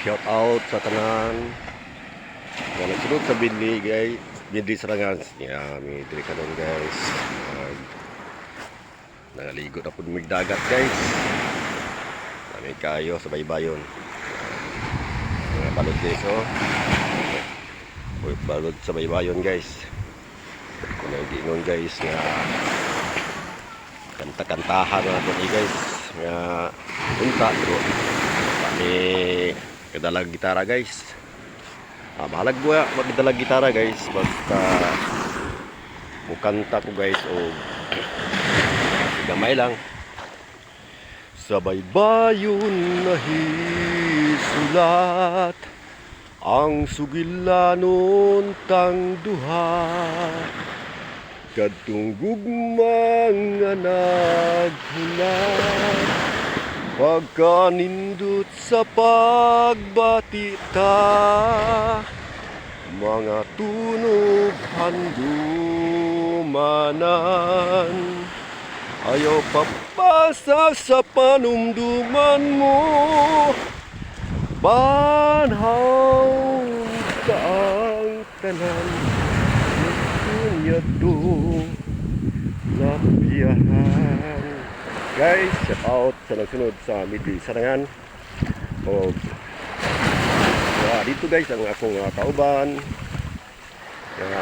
shout out sa tanan nga nagsunod sa Bidli guys, Bidli Sarangan ya mi diri karon guys. Nangaligo na pud mig dagat guys, kami kayo sa baybayon mga balod guys. Balod sa baybayon guys, kung nag-iingon guys nga kanta-kantahan natin guys nga punta pero kami kadalag gitara guys. Mahalag buya magdalag gitara guys basta mukanta ko guys o gamay lang. Sa baybayon nahisulat ang sugilanon tang duha, kadtong gugmang nga naghulat pagkanindot sa pagbatita, mga tunog handumanan, ayaw papasa sa panumduman mo, banhaw ka ang tanan, yado lapiahan. Guys, shout out sa nagsunod sa Bidli Sarangan. O dito guys ang akong kauban nga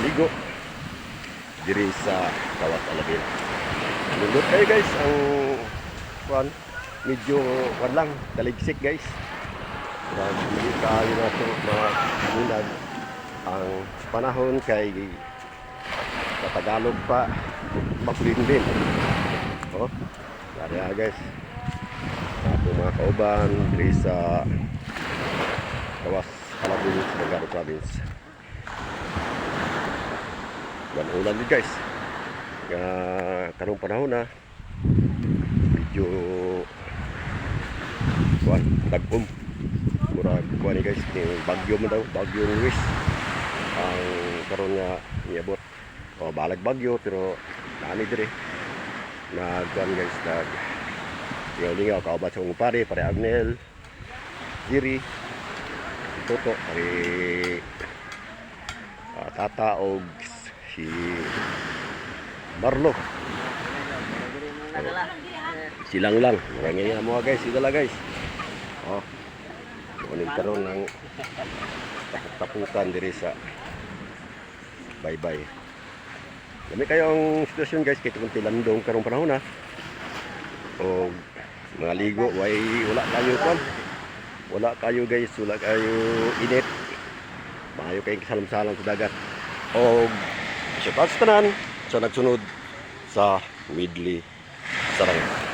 ligo diri sa Kawas Alabin. Lindot kayo guys ang medyo lang taligsik guys. Hindi kayo na ito mga lunag ang panahon kay sa Tagalog pa makulin din. Kaya guys, ako mga kauban diri sa Kawas Alabin sa Magaro Province. Ulan din guys nga karong panahon na medyo dagom murag kuan guys ni bagyo mo daw, bagyo Luis ang karon nga niabot balag bagyo pero nani dire nagkuan guys lingaw kauban sa akong pare Arnel Giri Toto pare Tata og si Marlo silang lang ngayon mo guys idala guys kunin karon ng tapukan diri sa bye-bye. Dami kayong sitwasyon guys kay tungkol landong karong panahon na o mga ligo wala kayo guys, wala kayo init, maayo kayong kasalam-salam sa dagat o shout out sa tanan sa nagsunod sa Bidli Sarangan.